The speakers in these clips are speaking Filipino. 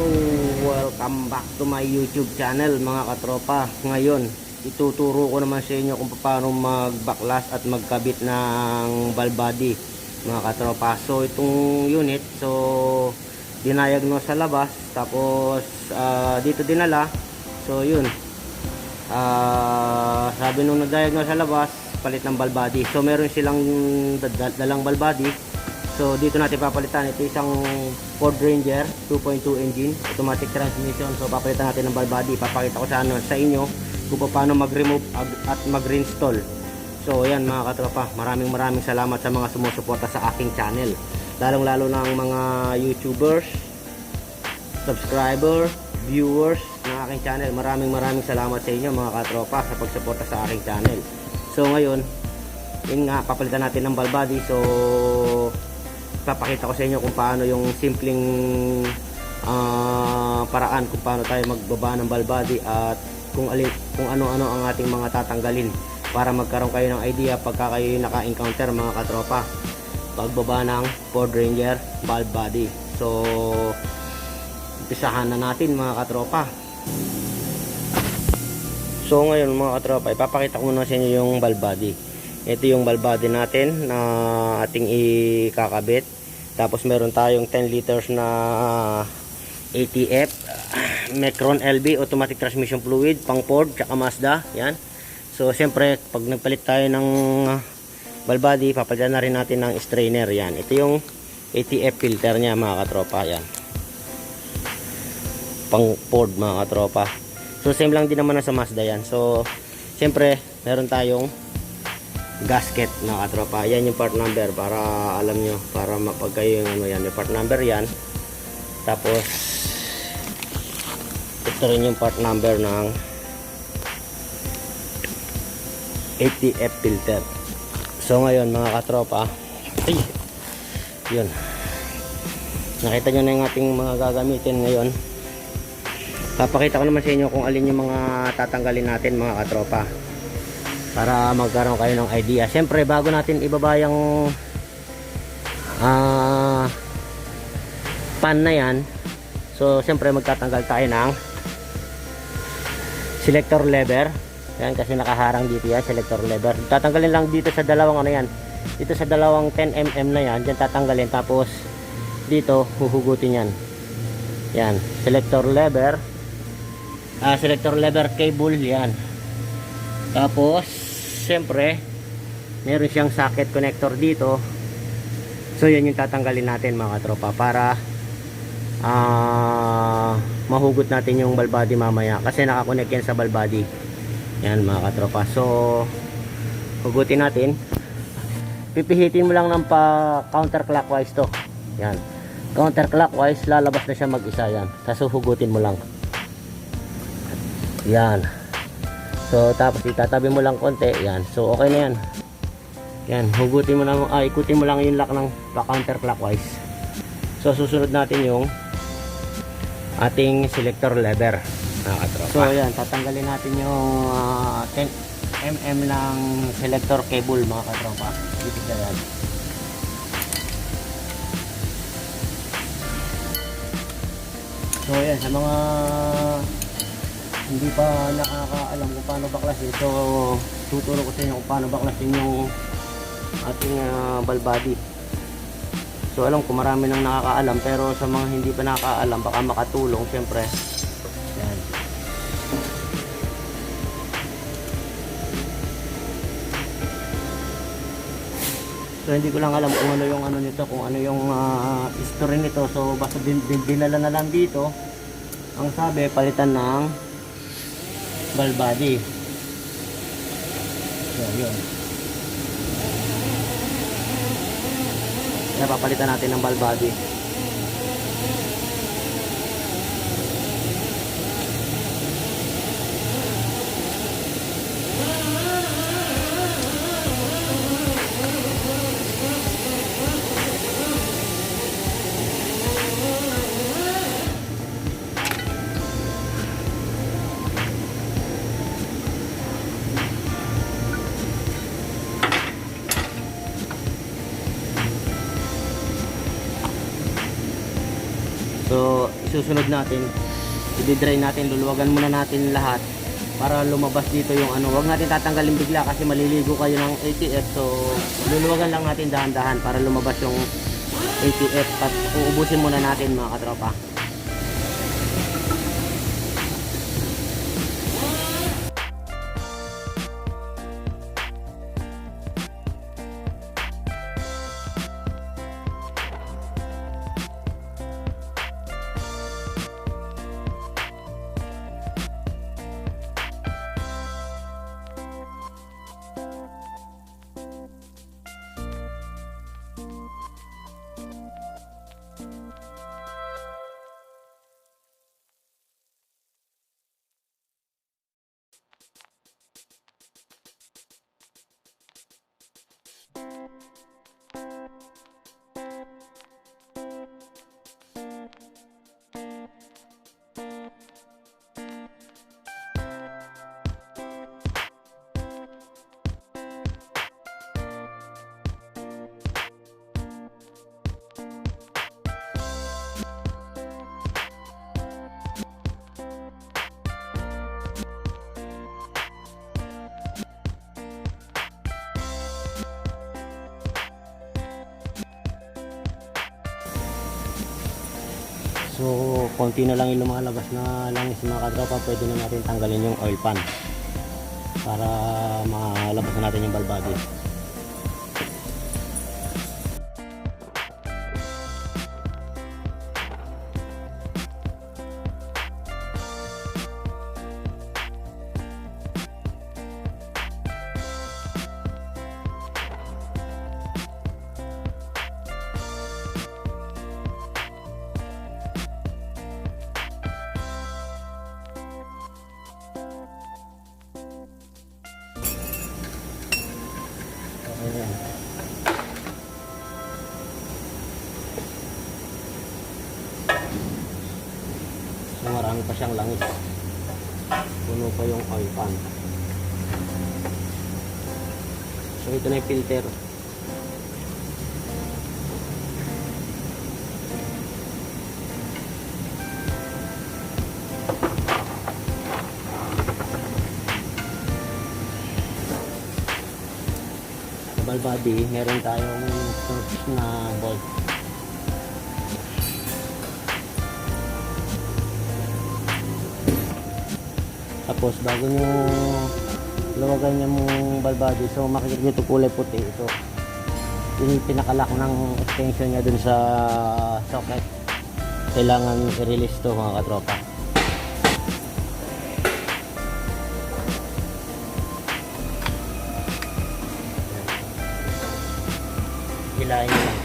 So, welcome back to my YouTube channel mga katropa. Ngayon, ituturo ko naman sa inyo kung paano magbaklas at magkabit ng valve body mga katropa. So, itong unit, so dinayagnos sa labas, tapos dito dinala. So, yun. Sabi nung nag-diagnose sa labas, palit ng valve body. So, meron silang dalang valve body. So dito natin papalitan. Ito isang Ford Ranger 2.2 engine, automatic transmission. So papalitan natin ng valve body. Papakita ko sa inyo kung paano mag-remove at mag-reinstall. So ayan mga katropa, maraming salamat sa mga sumusuporta sa aking channel, lalong lalo na ang mga YouTubers, subscriber, viewers ng aking channel. Maraming salamat sa inyo mga katropa sa pagsuporta sa aking channel. So ngayon, yun nga, papalitan natin ng valve body. So papakita ko sa inyo kung paano yung simpleng paraan kung paano tayo magbaba ng valve body at kung ano-ano ang ating mga tatanggalin para magkaroon kayo ng idea pagka kayo naka-encounter mga katropa pagbaba ng Ford Ranger valve body. So umpisahan na natin mga katropa. So ngayon mga katropa, ipapakita ko muna sa inyo yung valve body. Ito yung valve body natin na ating ikakabit. Tapos meron tayong 10 liters na ATF Mecron LB automatic transmission fluid pang Ford tsaka Mazda. Yan. So siyempre pag nagpalit tayo ng valve body, papalitan na rin natin ng strainer. Yan. Ito yung ATF filter nya mga katropa. Yan. Pang Ford mga katropa. So same lang din naman sa Mazda yan. So siyempre meron tayong gasket na katropa. Yan yung part number para alam nyo, para mapag kayo yung ano yan, yung part number yan. Tapos ito rin yung part number ng ATF filter. So ngayon mga katropa, yun, nakita nyo na yung ating mga gagamitin ngayon. Papakita ko naman sa inyo kung alin yung mga tatanggalin natin mga katropa para magkaroon kayo ng idea. Siyempre bago natin ibaba yung pan na yan, so siyempre magtatanggal tayo ng selector lever. Yan, kasi nakaharang dito yan, selector lever. Tatanggalin lang dito sa dalawang ano yan, dito sa dalawang 10mm na yan, dyan tatanggalin. Tapos dito huhugutin yan. Yan, selector lever, selector lever cable yan. Tapos siyempre meron siyang socket connector dito. So yan yung tatanggalin natin mga tropa para mahugot natin yung valve body mamaya, kasi nakakonect yan sa valve body. Yan mga katropa. So hugutin natin. Pipihitin mo lang ng pa counterclockwise to. Yan, counterclockwise, lalabas na siya mag-isa yan. Tapos hugutin mo lang. Yan. So tapos itatabi mo lang konti. Yan. So okay na yan. Yan, hugutin mo lang, ikutin mo lang yung lock ng counterclockwise. So susunod natin yung ating selector lever. So yan, tatanggalin natin yung 10mm ng selector cable mga katropa. Dito na yan. So yan, sa mga hindi pa nakakaalam kung paano baklasin, so tuturo ko sa inyo kung paano baklasin yung ating valve body. So alam ko marami nang nakakaalam, pero sa mga hindi pa nakakaalam baka makatulong siyempre. Yan. So hindi ko lang alam kung ano yung ano nito, kung ano yung history nito. So basta dinala na lang dito. Ang sabi, palitan ng valve body. So yun. Napapalitan natin ng valve body. So isusunod natin, i-dry natin, luluwagan muna natin lahat para lumabas dito yung ano. Huwag natin tatanggalin bigla kasi maliligo kayo ng ATF. So luluwagan lang natin dahan-dahan para lumabas yung ATF at uubusin muna natin mga katropa. So konti na lang yung lumalabas na langis mga katropa, pwede na natin tanggalin yung oil pan para malabas na natin yung valve body. Ayan. So marami pa siyang langis, puno pa yung oil pan. So ito na yung filter. Valve body, meron tayong torch na bolt. Tapos bago nyo luwagan yung valve body, so makikita nyo ito kulay puti. Ito yung pinakalak ng extension nya dun sa socket. Kailangan i-release to mga katropa. Hilahin nyo lang.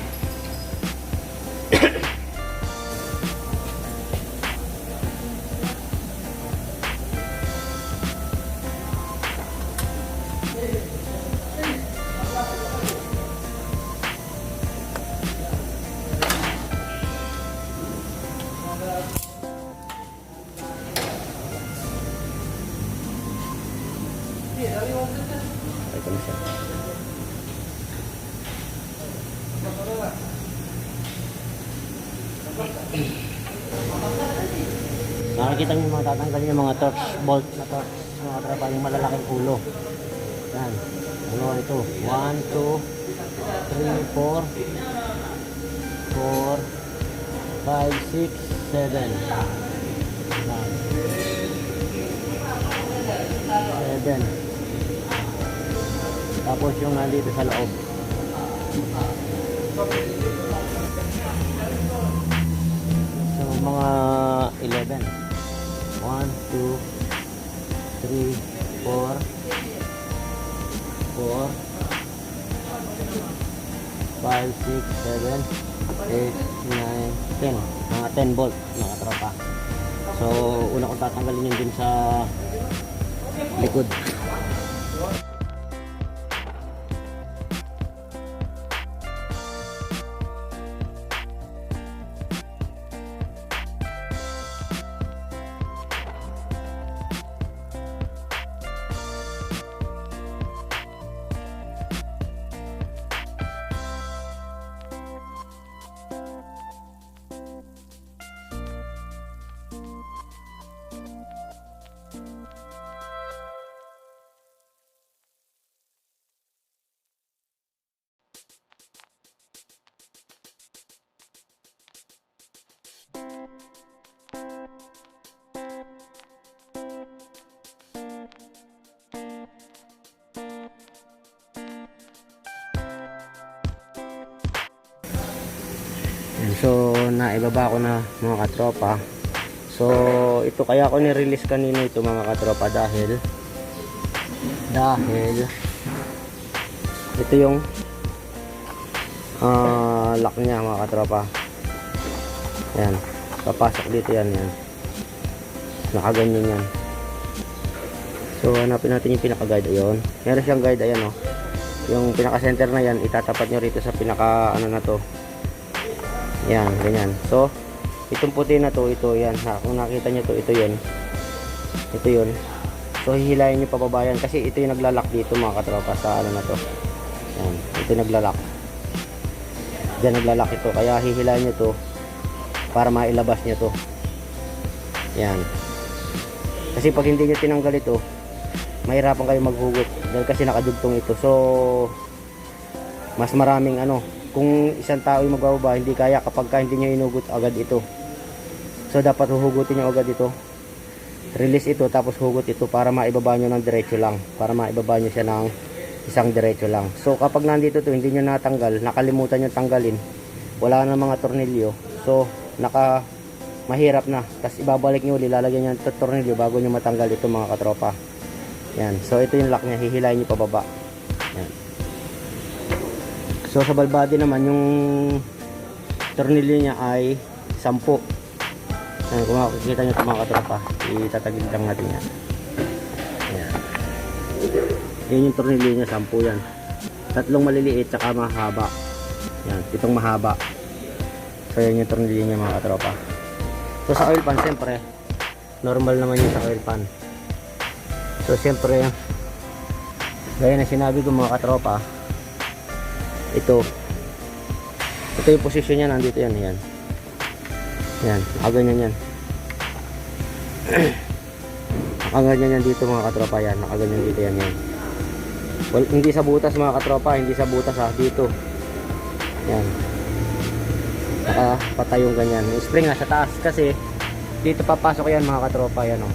Ito na siya. Nakikita nyo mga tatanggalin yung mga torch bolt na torch, mga trapa, yung malalaking ulo. Yan. Ano ito? 1, 2, 3, 4 5, 6, 7. Yan. 7. Tapos yung nandito sa loob. So mga 11. 1, 2, 3, 4, 5, 6, 7, 8, 9, 10. Mga 10 volt mga tropa. So una kong tatanggalin yun dun sa likod. So naibaba ko na mga katropa. So ito kaya ko ni-release kanina ito mga katropa dahil ito yung lock niya mga katropa. Yan, papasok dito yan, nakaganyan yan. So hanapin natin yung pinaka guide. Ayun, meron siyang guide, ayan o. Yung pinaka center na yan itatapat nyo rito sa pinaka ano na to. Yan, ganyan. So itong puti na to, ito yan, kung nakita nyo to, ito yun. So hihilayin nyo pababa yan kasi ito yung naglalak dito mga katropa sa ano na to. Yan, ito yung naglalak. Diyan naglalak ito, kaya hihilayin nyo to para mailabas nyo to. Yan, kasi pag hindi nyo tinanggal ito mahirapan kayo maghugot dahil kasi nakadugtong ito. So mas maraming ano, kung isang tao yung magbababa hindi kaya kapag hindi nyo inugot agad ito. So dapat huhugutin nyo agad ito, release ito, tapos hugot ito para maibaba nyo ng diretso lang, para maibaba nyo siya ng isang diretso lang. So kapag nandito to hindi nyo natanggal, nakalimutan nyo tanggalin, wala na mga tornilyo, so mahirap na, tapos ibabalik nyo ulit, lalagyan nyo ng tornilyo bago nyo matanggal ito mga katropa. Yan, so ito yung lock nya, hihilayin nyo pababa. Yan. So sa balbadi naman yung tornilyo nya ay 10. Yan, kung makikita nyo ito mga katropa, itatagil lang natin yan. Yan, yan yung tornilyo nya, 10 yan. 3 maliliit tsaka mahaba. Yan, itong mahaba. So yan yung tornilyo nya mga katropa. So sa oil pan siyempre normal naman yung sa oil pan. So siyempre gaya na sinabi ko mga katropa, ito yung posisyon niya, nandito yan, yan, nakaganyan yan. Nakaganyan yan dito mga katropa, yan, nakaganyan dito yan. Well, hindi sa butas mga katropa, hindi sa butas dito. Yan, nakapatay yung ganyan. Yung spring nasa taas kasi dito papasok yan mga katropa, yan o.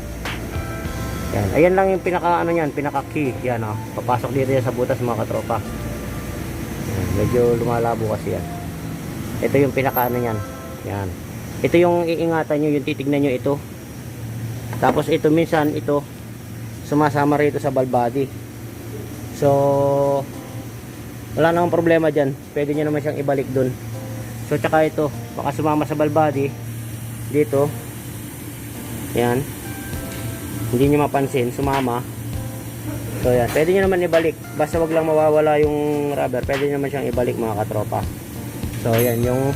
Yan, ayan lang yung pinaka ano yan, pinaka key, yan o. Papasok dito yan sa butas mga katropa. Yan, medyo lumalabo kasi yan. Ito yung pinaka ano yan. Yan, ito yung iingatan nyo, yung titignan nyo ito. Tapos ito minsan ito sumasama rito sa ball body. So wala namang problema dyan, pwede nyo naman siyang ibalik dun. So tsaka ito baka sumama sa ball body dito, yan, hindi nyo mapansin sumama. So yan, pwede nyo naman ibalik, basta wag lang mawawala yung rubber, pwede nyo naman siyang ibalik mga katropa. So yan yung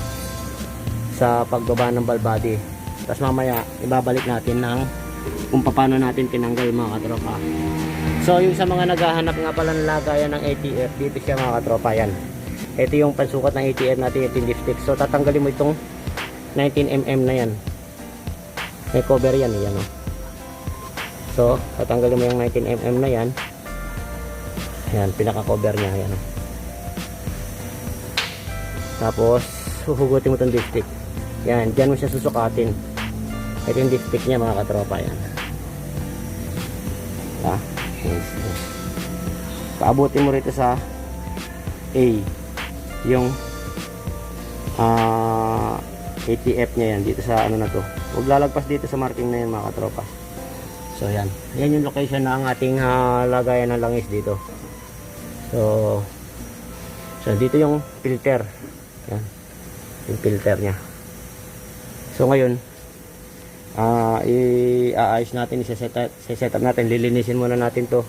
sa pagbaba ng ball body. Tapos mamaya ibabalik natin ng kung paano natin tinanggal mga katropa. So yung sa mga naghahanap nga pala ng lagayan ng ATF, dito siya mga katropa. Yan, ito yung pansukat ng ATF natin, yung dipstick. So tatanggalin mo itong 19mm na yan, may cover yan, yan o. So tatanggalin mo yung 19mm na yan, yan, pinaka cover nya yan o. Tapos huhugutin mo itong dipstick, yan, dyan mo siya susukatin. Ito yung dipstick nya mga katropa, yan. Paabutin mo rito sa A yung ATF nya yan, dito sa ano na to. Huwag lalagpas dito sa marking na yan mga katropa. So yan, yan yung location na ang ating lagayan ng langis dito. So dito yung filter, yan, yung filter nya. So ngayon i-aayos natin, i-set up natin, lilinisin muna natin to,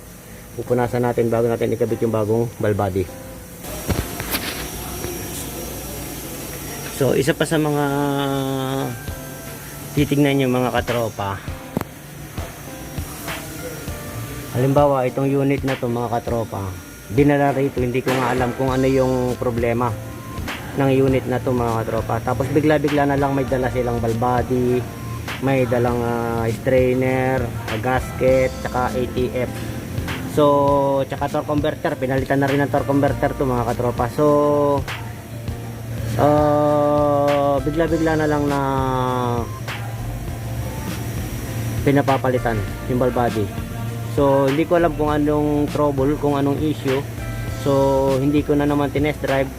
pupunasan natin bago natin ikabit yung bagong ball body. So isa pa sa mga titignan nyo mga katropa, halimbawa itong unit na to mga katropa, dinala rito, hindi ko nga alam kung ano yung problema ng unit na to mga katropa. Tapos bigla na lang may dala silang ball body, may dalang strainer, gasket, tsaka ATF. So tsaka torque converter, pinalitan na rin ng torque converter to mga katropa. So bigla-bigla na lang na pinapapalitan yung ball body. So hindi ko alam kung anong trouble, kung anong issue. So hindi ko na naman tinest drive.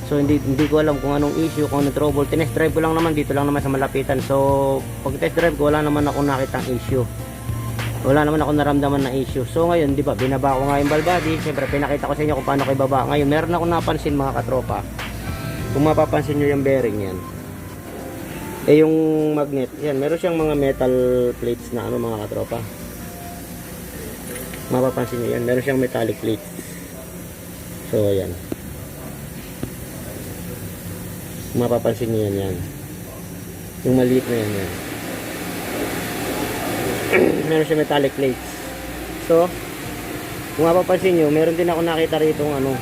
So hindi ko alam kung anong issue, kung anong trouble. Tinest drive ko lang naman dito lang naman sa malapitan. So pag test drive ko, wala naman ako nakitang issue. Wala naman ako naramdaman na issue. So ngayon, di ba, binaba ko nga yung ball body. Siyempre pinakita ko sa inyo kung paano ko ibaba. Ngayon meron ako napansin mga katropa. Kung mapapansin nyo yung bearing yan, yung magnet, yan, meron siyang mga metal plates na ano mga katropa. Mapapansin nyo yan, meron siyang metallic plates. So yan, mapapansin nyo yan. Yung maliit na yan. Meron siyang metallic plates. So kung mapapansin nyo, meron din ako nakita rito ano,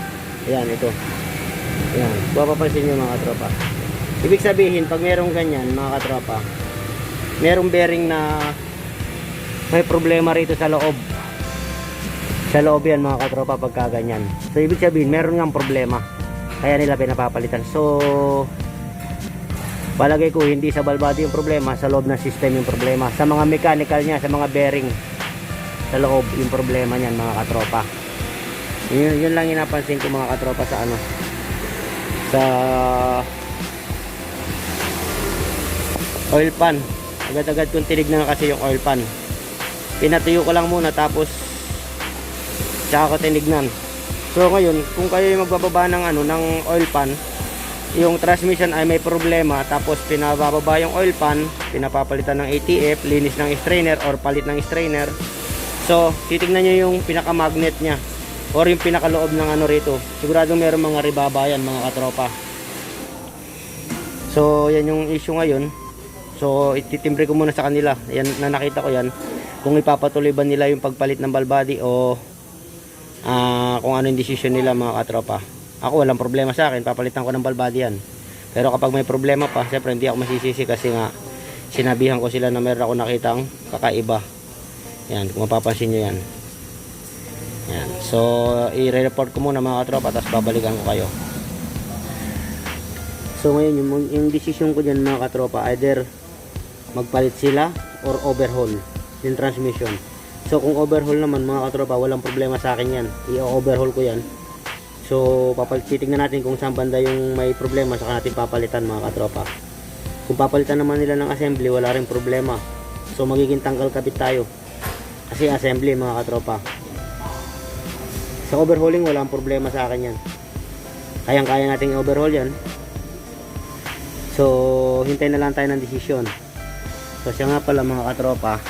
yan, ito yan, mapapansin nyo mga katropa. Ibig sabihin, pag merong ganyan mga katropa, merong bearing na may problema rito sa loob. Sa loob yan mga katropa pagka ganyan. So ibig sabihin, meron ngang problema. Kaya nila pinapapalitan. So palagay ko hindi sa ball body yung problema, sa loob ng system yung problema. Sa mga mechanical niya, sa mga bearing sa loob yung problema niyan mga katropa. Yun lang inapansin ko mga katropa sa ano, sa oil pan. Agad-agad kong tinignan kasi yung oil pan. Pinatuyo ko lang muna tapos tsaka ko tinignan. So ngayon, kung kayo yung magbababa ng ano, ng oil pan, yung transmission ay may problema, tapos pinabababa yung oil pan, pinapapalitan ng ATF, linis ng strainer or palit ng strainer. So titignan nyo yung pinaka magnet nya or yung pinakaloob ng ano rito. Siguradong meron mga ribaba yan mga katropa. So yan yung issue ngayon. So ititimbre ko muna sa kanila. Yan, na nakita ko yan, kung ipapatuloy ba nila yung pagpalit ng ball body o kung ano yung decision nila mga katropa. Ako walang problema sa akin, papalitan ko ng ball body yan. Pero kapag may problema pa, siyempre hindi ako masisisi kasi nga sinabihan ko sila na meron ako nakitang kakaiba. Yan, kung mapapansin nyo yan. Yan. So i-report ko muna mga katropa, tapos babalikan ko kayo. So ngayon yung decision ko dyan mga katropa, either magpalit sila or overhaul yung transmission. So kung overhaul naman mga katropa, walang problema sa akin yan, i-overhaul ko yan. So titignan natin kung saan banda yung may problema, saka natin papalitan mga katropa. Kung papalitan naman nila ng assembly, wala rin problema. So magiging tanggal kabit tayo kasi assembly mga katropa. Sa overhauling walang problema sa akin yan, kayang-kaya nating overhaul yan. So hintayin na lang tayo ng desisyon. So siya nga pala mga katropa,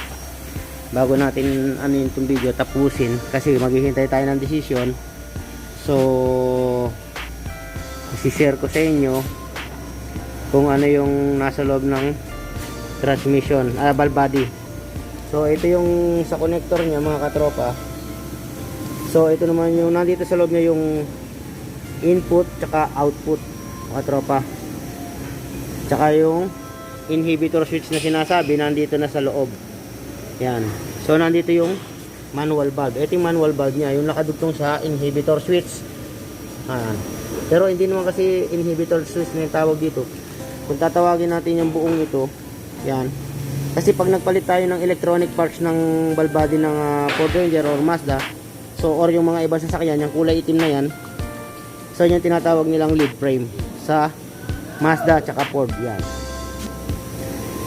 bago natin ano yung video tapusin, kasi maghihintay tayo ng desisyon. So i-share ko sa inyo kung ano yung nasa loob ng transmission, ball body. So ito yung sa connector niya mga katropa. So ito naman yung nandito sa loob niya, yung input tsaka output mga katropa. Tsaka yung inhibitor switch na sinasabi, nandito na sa loob. Yan. So nandito yung manual valve. Ito yung manual valve niya, yung nakadugtong sa inhibitor switch. Pero hindi naman kasi inhibitor switch na yung tawag dito. Kung tatawagin natin yung buong ito, yan. Kasi pag nagpalit tayo ng electronic parts ng valve body ng Ford Ranger or Mazda, so or yung mga ibang sasakyan, yung kulay itim na yan, so yung tinatawag nilang lead frame sa Mazda tsaka Ford, yan.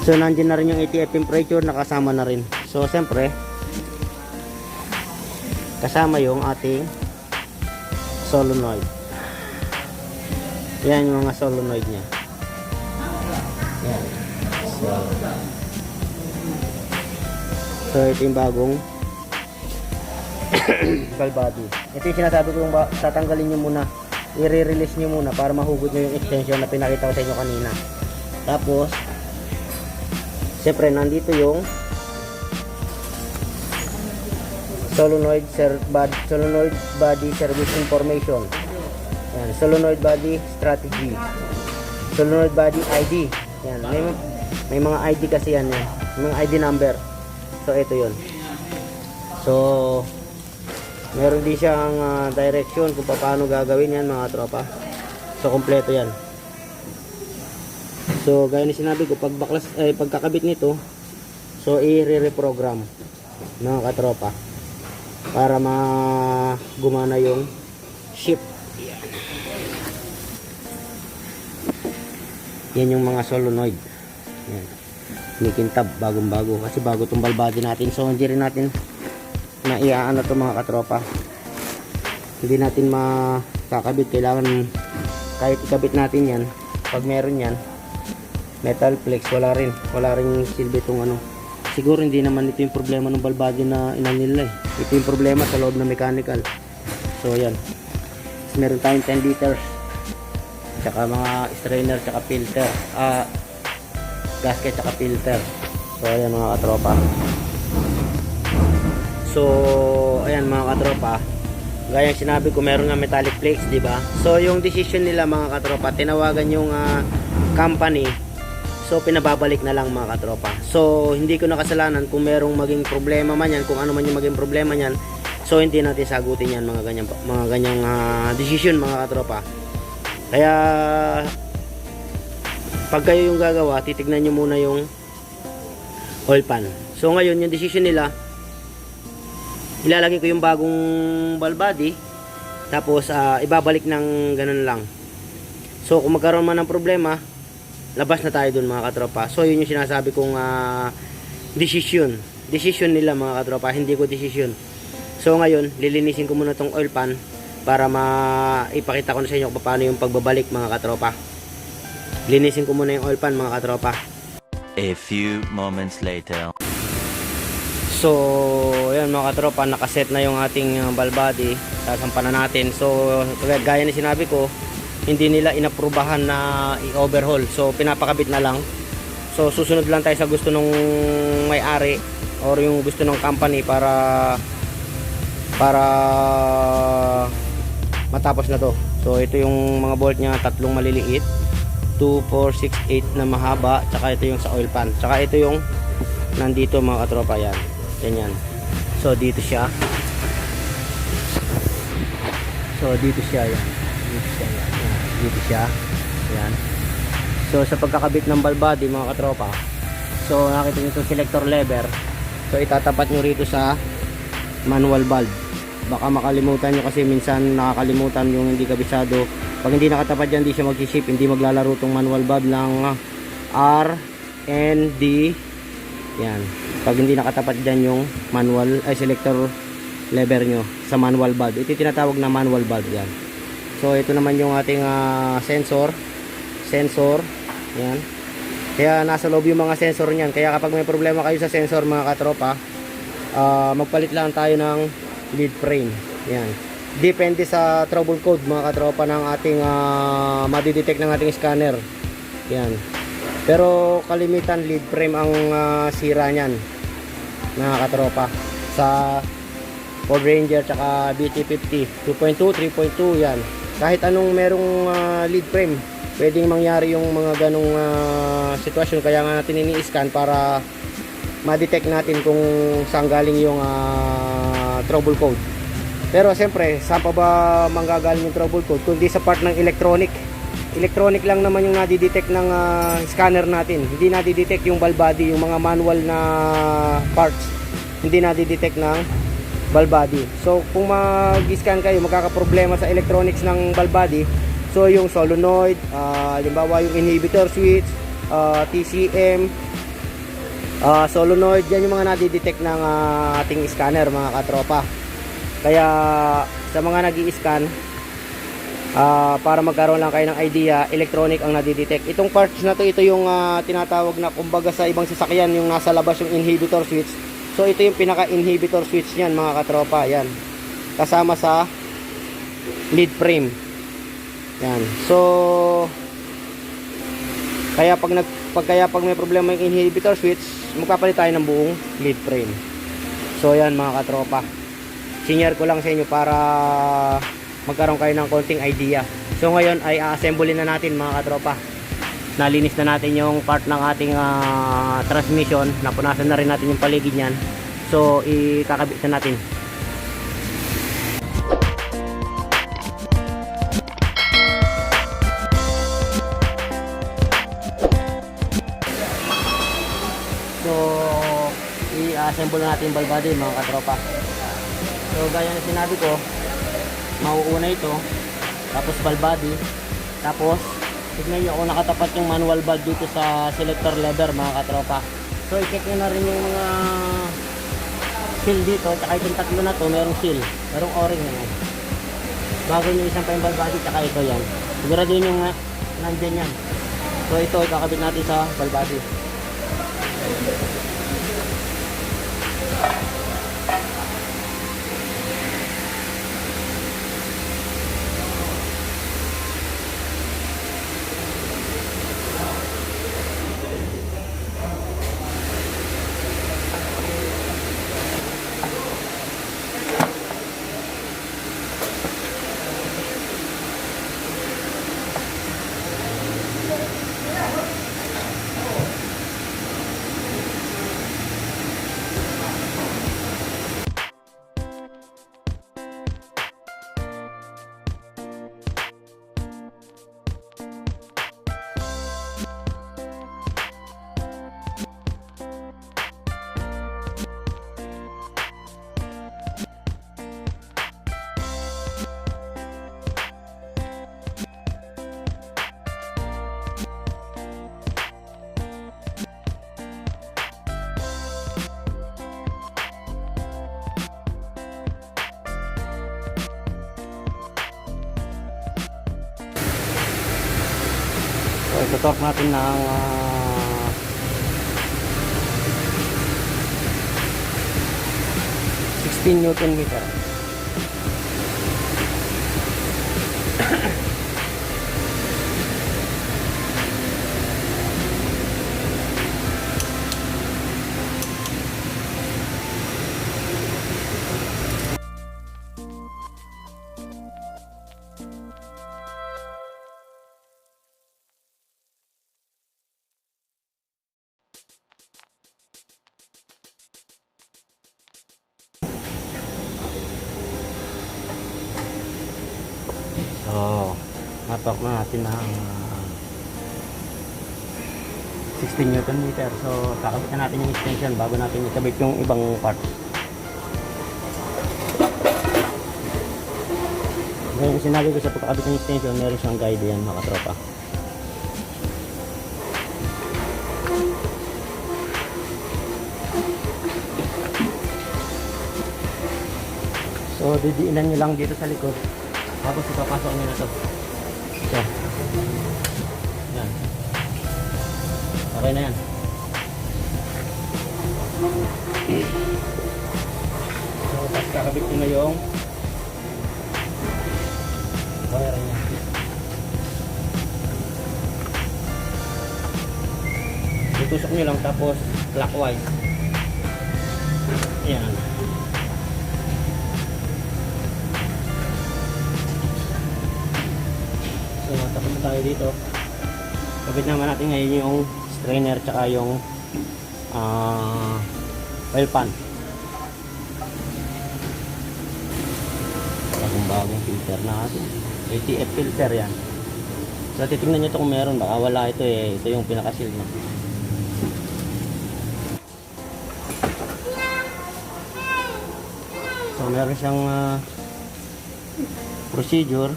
So nandiyan na rin yung ATF temperature, nakasama na rin. So siyempre kasama yung ating solenoid. Yan yung mga solenoid nya. Yan. So ito yung bagong valve body. Ito yung sinasabi ko, yung tatanggalin nyo muna, i-release nyo muna para mahugod nyo yung extension na pinakita ko sa inyo kanina. Tapos siyempre nandito yung solenoid body service information. Yan, solenoid body strategy, solenoid body ID. Yan, may mga ID kasi yan, mga ID number. So ito yun. So meron din siyang direction kung paano gagawin yan mga tropa. So kompleto yan. So gaya ni sinabi ko, pagkakabit nito, so i-reprogram mga katropa para gumana yung shift. Yan yung mga solenoid. Yan. Nikintab, bagong-bago. Kasi bago itong balbadi natin. So, hindi rin natin na iaano ito mga katropa. Hindi natin makakabit. Kailangan kahit ikabit natin yan. Pag meron yan, metal flex, wala rin silbi itong ano. Siguro hindi naman ito yung problema ng balbadi na inan nila eh. Ito yung problema sa loob ng mechanical. So, yan. Meron tayong 10 liters. Tsaka mga strainer, tsaka filter, gasket, tsaka filter. So ayan mga katropa. So ayan mga katropa, gaya sinabi ko, meron nga metallic flakes, di ba? So yung decision nila mga katropa, tinawagan yung company, so pinababalik na lang mga katropa. So hindi ko nakasalanan kung merong maging problema man yan, kung ano man yung maging problema yan. So hindi natin sagutin yan mga ganyang decision mga katropa. Kaya pag kayo yung gagawa, titignan nyo muna yung oil pan. So ngayon yung decision nila, ilalagay ko yung bagong ball body, tapos ibabalik ng ganun lang. So kung magkaroon man ng problema, labas na tayo dun mga katropa. So yun yung sinasabi kong decision nila mga katropa, hindi ko decision. So ngayon lilinisin ko muna tong oil pan para maipakita ko na sa inyo kung paano yung pagbabalik mga katropa. Linisin ko muna yung oil pan mga katropa. A few moments later. So ayan mga katropa, nakaset na yung ating ball body. Sasampan na natin. So gaya ni sinabi ko, hindi nila inaprubahan na i-overhaul. So pinapakabit na lang. So susunod lang tayo sa gusto nung may-ari or yung gusto ng company para matapos na to. So ito yung mga bolt nya, tatlong maliliit, 2, 4, 6, 8 na mahaba, tsaka ito yung sa oil pan, tsaka ito yung nandito mga katropa. Yan, ganyan. So dito siya, yan. Dito siya, yan. So sa pagkakabit ng ball body mga katropa, so nakita nyo itong selector lever. So itatapat nyo rito sa manual valve. Baka makalimutan nyo kasi minsan nakakalimutan yung hindi kabisado. Pag hindi nakatapat dyan, hindi siya mag-ship, hindi maglalaro tong manual valve lang R, N, D. Yan. Pag hindi nakatapat dyan yung selector lever nyo sa manual valve, ito tinatawag na manual valve yan. So ito naman yung ating sensor. Yan. Kaya nasa loob yung mga sensor niyan. Kaya kapag may problema kayo sa sensor mga katropa, magpalit lang tayo ng lead frame. Yan. Depende sa trouble code mga katropa ng ating madidetect ng ating scanner. Yan. Pero kalimitan lead frame ang sira niyan mga katropa sa Ford Ranger tsaka BT50 2.2, 3.2 yan. Kahit anong merong lead frame, pwedeng mangyari yung mga ganong sitwasyon. Kaya nga natin ini-scan para ma-detect natin kung saan galing yung trouble code. Pero siyempre, saan pa ba manggagaling yung trouble code kundi sa part ng electronic lang naman yung nadidetect ng scanner natin. Hindi nadidetect yung ball body, yung mga manual na parts, hindi nadidetect ng ball body. So kung mag-scan kayo, magkakaproblema sa electronics ng ball body. So yung solenoid, halimbawa yung inhibitor switch, TCM, solenoid, yan yung mga nadidetect ng ating scanner mga katropa. Kaya sa mga nag-i-scan, para magkaroon lang kayo ng idea, electronic ang nadidetect. Itong parts na to, ito yung tinatawag na, kumbaga sa ibang sasakyan, yung nasa labas yung inhibitor switch. So ito yung pinaka-inhibitor switch niyan mga katropa. Yan, kasama sa lead frame. Yan. So kaya pag may problema yung inhibitor switch, magpapalit tayo ng buong lead frame. So yan mga katropa, sinare ko lang sa inyo para magkaroon kayo ng konting idea. So ngayon ay assemble na natin mga katropa. Nalinis na natin yung part ng ating transmission, napunasan na rin natin yung paligid niyan. So ikakabit na natin. So, i-assemble natin yung ball body mga katropa. So, gaya na sinabi ko, mauuna ito, tapos ball body, tapos tignan nyo kung nakatapat yung manual valve dito sa selector lever mga katropa. So, i-check nyo na rin yung seal dito, tsaka itong tatlo na to, merong seal, merong o-ring yan. Bago nyo isang pa yung ball body, tsaka ito yan. Siguraduhin yung nandyan yan. So, ito ikakabit natin sa ball body. So, ito-torque natin ng 16 Newton meter. So, natorque na natin ng 16 Newton meter. So, kakabit na natin yung extension bago natin ikabit yung ibang part. Ngayon, sinabi ko sa pagkakabit ng extension, meron siyang guide yan mga katropa. So, didiinan nyo lang dito sa likod. Tapos ipapasok nyo na ito. So, yan. Okay na yan. So, tapos kakabit nyo na yung wire niya. Itusok nyo lang tapos clockwise. Yan. So, tapos na tayo dito. Kapit naman natin ngayon yung strainer tsaka yung oil pan. Bagong filter natin. ATF filter yan. So, titingnan nyo ito kung meron. Baka wala ito eh. Ito yung pinaka-seal na. So, meron siyang procedure.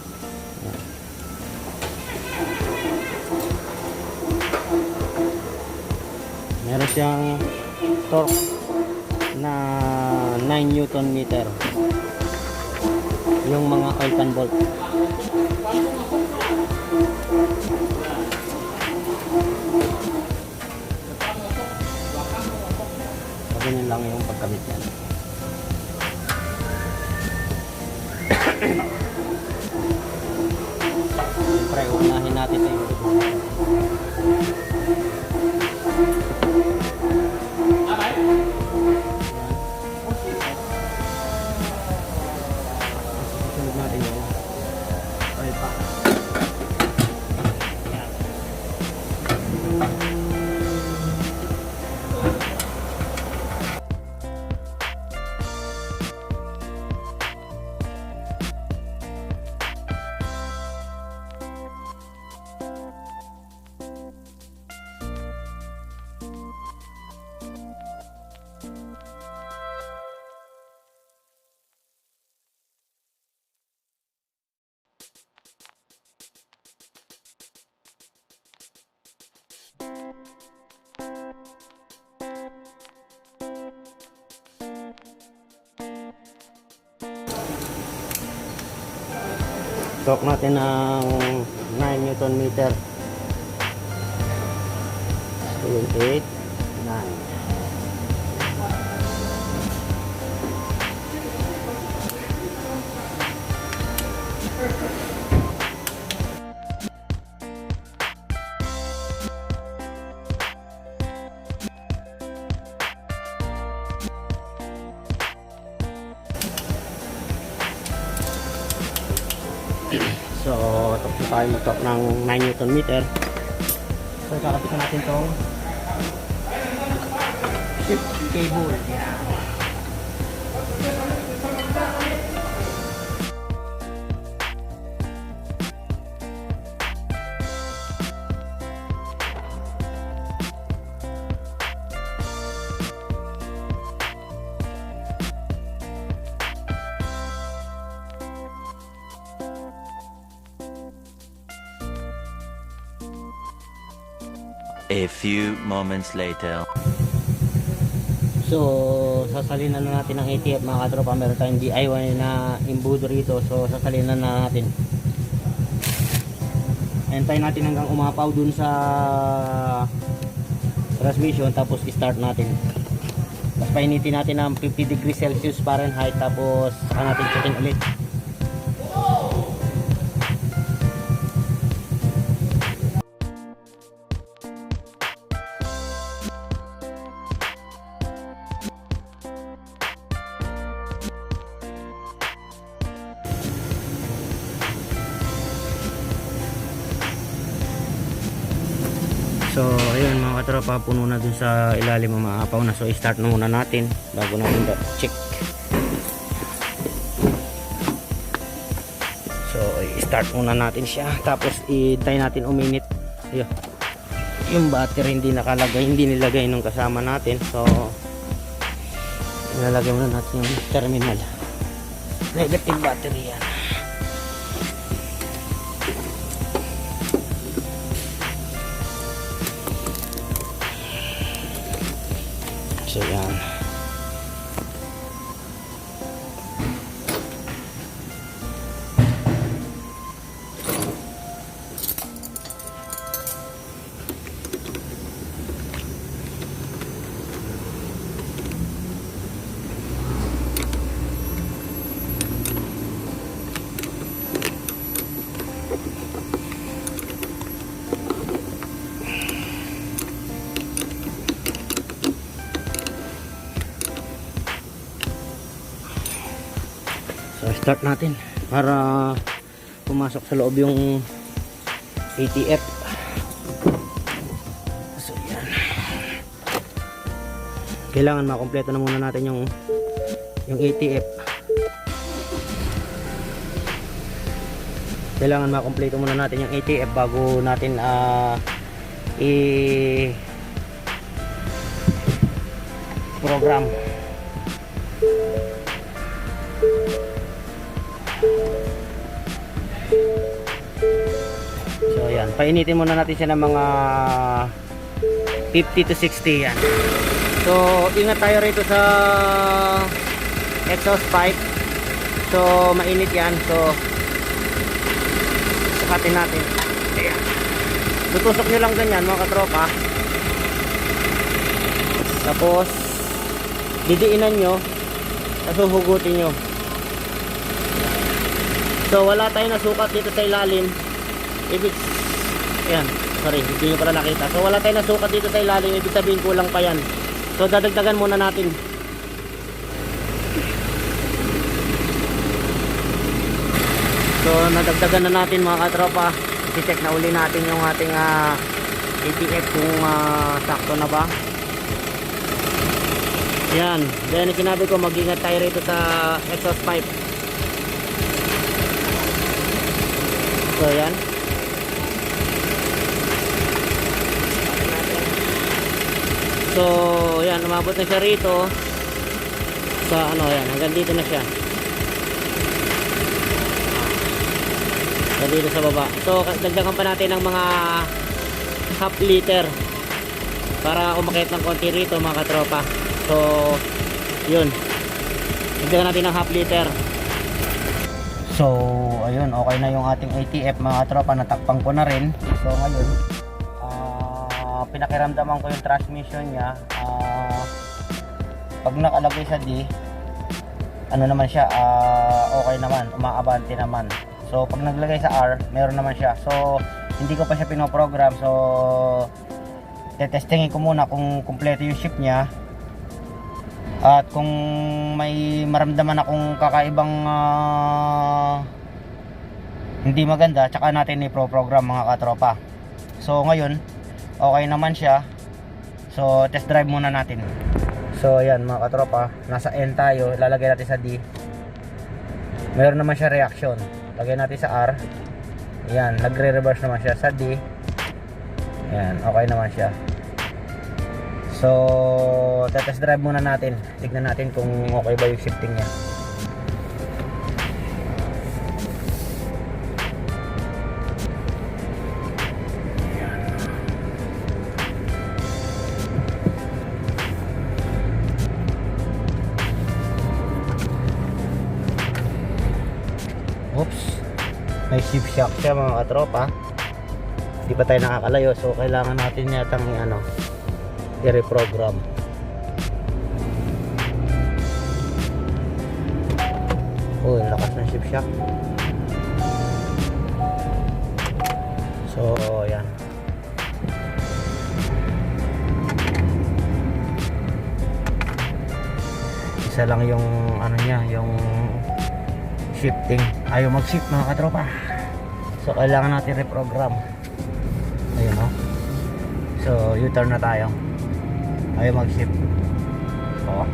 Meron siyang torque na 9 Newton meter. Yung mga oil pan bolt. Ganyan lang yung pagkabit yan. Siyempre, unahin natin ito. Susunod natin yung oil pan. Torque natin ng 9 Newton meter. 7, 8, 9. So, tapos tayo mag-torque ng 9 Newton meter. So, kakapitan natin tong shift cable. Yan. A few moments later. So, sasalinan na natin ang ATF mga katropa. Meron tayong DIY na imbudo rito. So, sasalinan na natin. Hintayin natin hanggang umapaw dun sa transmission. Tapos, start natin. Tapos, painitin natin ng 50 degrees Celsius Fahrenheit. Tapos, saka natin checkin ulit. So ayun mga katropa, puno na dun sa ilalim ng maapaw na. So i-start na muna natin bago natin check. So i-start muna natin siya. Tapos i-try natin uminit. Ayun. Yung battery hindi nakalagay, hindi nilagay nung kasama natin. So ilalagay muna natin yung terminal. Negative battery yan. So yan. So start natin para pumasok sa loob yung ATF. So yan. Kailangan makompleto na muna natin yung ATF. Kailangan makompleto muna natin yung ATF bago natin program. So yan, painitin muna natin siya ng mga 50 to 60 yan. So ingat tayo rito sa exhaust pipe. So mainit yan. So sukatin natin. Ayan. Tutusok nyo lang ganyan mga katropa. Tapos didiinan nyo. Tapos huhugutin nyo. So wala tayong nasukat dito sa ilalim. Ibig, ayan, sorry, hindi nyo pala nakita. So wala tayong nasukat dito sa ilalim. Ibig sabihin kulang pa yan. So dadagdagan muna natin. So nadagdagan na natin mga katropa. I-check na uli natin yung ating ATF kung sakto na ba. Yan, then sinabi ko mag-ingat tayo rito sa exhaust pipe. So yan. So yan, umabot na siya rito sa ano yan, hanggang dito na siya. Dito sa baba. So dagdagan pa natin ng mga half liter para umakit ng konti rito mga katropa. So yun, bigyan natin ng half liter. So ayun, okay na yung ating ATF mga katropa, natakpan ko na rin. So ngayon pinakiramdaman ko yung transmission nya. Pag nakalagay sa D, ano naman siya, okay naman, umaabante naman. So pag naglagay sa R, meron naman siya. So hindi ko pa siya pinoprogram. So tetestingin ko muna kung kumpleto yung ship nya, at kung may maramdaman akong kakaibang hindi maganda, tsaka natin i-program mga katropa. So ngayon okay naman siya. So test drive muna natin. So ayan mga katropa, nasa N tayo, lalagay natin sa D. Meron naman siya reaction. Lagay natin sa R. Ayan, nagre-reverse naman siya sa D. Ayan, okay naman siya. So test drive muna natin. Tignan natin kung okay ba yung shifting niya. Oops, may shift shock siya mga katropa. Hindi pa tayo nakakalayo, so kailangan natin yatang i-reprogram. Oh, lakas ng shift shock. So yan, isa lang yung ano niya, yung shifting, ayaw mag-shift mga katropa. So kailangan natin reprogram. Ayun o. So U-turn na tayo. Ayaw mag-shift. So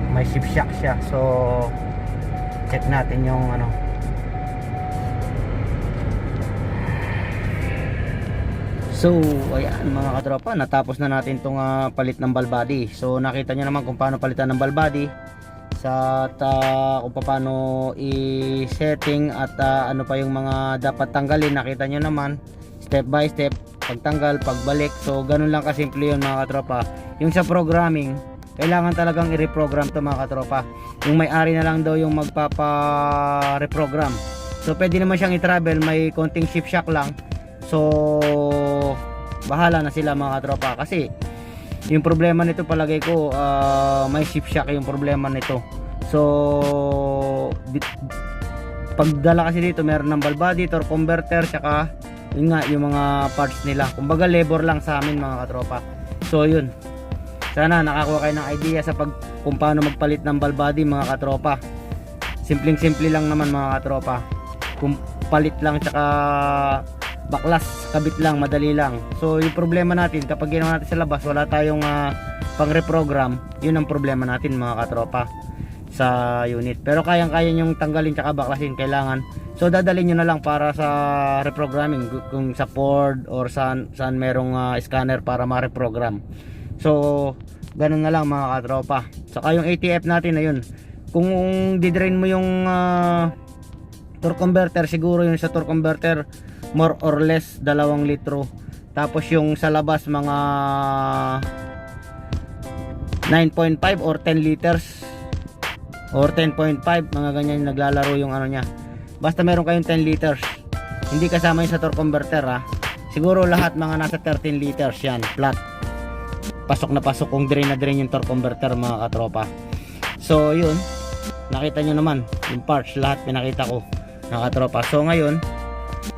may shift shock siya. So check natin yung ano. So ayan mga katropa, natapos na natin itong palit ng ball body. So nakita nyo naman kung paano palitan ng ball body, sa kung paano i-setting at ano pa yung mga dapat tanggalin. Nakita nyo naman step by step, pagtanggal, pagbalik. So ganun lang kasimple yun mga katropa. Yung sa programming, kailangan talagang i-reprogram to mga katropa. Yung may-ari na lang daw yung magpapa-reprogram. So pwede naman siyang i-travel, may konting shift shock lang. So bahala na sila mga katropa, kasi yung problema nito palagay ko may shift shock yung problema nito. So pagdala kasi dito meron ng ball body, torque converter, tsaka yun nga yung mga parts nila. Kumbaga labor lang sa amin mga katropa. So yun, sana nakakuha kayo ng idea sa kung paano magpalit ng ball body mga katropa. Simpleng simple lang naman mga katropa. Kung palit lang tsaka baklas, kabit lang, madali lang. So yung problema natin kapag ginawa natin sa labas, wala tayong pang reprogram, yun ang problema natin mga katropa sa unit. Pero kayang-kaya yung tanggalin tsaka baklasin kailangan. So dadalhin nyo na lang para sa reprogramming, kung sa Ford or saan merong scanner para ma-reprogram. So ganun na lang mga katropa. Saka yung ATF natin na yun, kung didrain mo yung torque converter, siguro yung sa torque converter more or less 2 litro. Tapos yung sa labas mga 9.5 or 10 liters or 10.5, mga ganyan naglalaro yung ano niya. Basta meron kayong 10 liters, hindi kasama yung sa torque converter siguro lahat mga nasa 13 liters yan flat. Pasok na pasok kung drain na drain yung torque converter mga katropa. So yun, nakita nyo naman yung parts, lahat pinakita ko mga katropa. So ngayon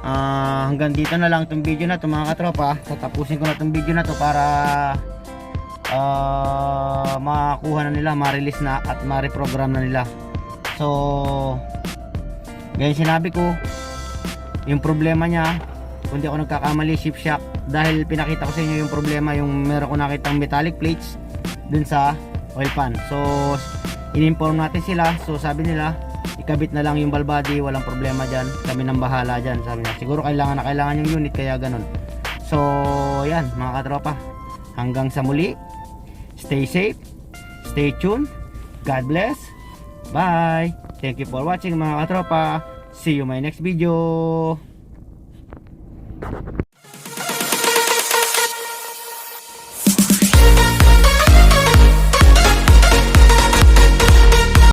hanggang dito na lang itong video na ito mga katropa. Tatapusin ko na itong video na ito para makakuha na nila, ma-release na at ma-reprogram na nila. So ganyan sinabi ko, yung problema nya, kung di ako nagkakamali, shift shock. Dahil pinakita ko sa inyo yung problema, yung meron ko nakitang metallic plates dun sa oil pan. So in-inform natin sila. So sabi nila ikabit na lang yung ball body, walang problema dyan, kami nang bahala dyan, sabi niya. Siguro kailangan na kailangan yung unit, kaya ganun. So yan mga katropa, hanggang sa muli, stay safe, stay tuned, God bless, bye, thank you for watching mga katropa. See you my next video.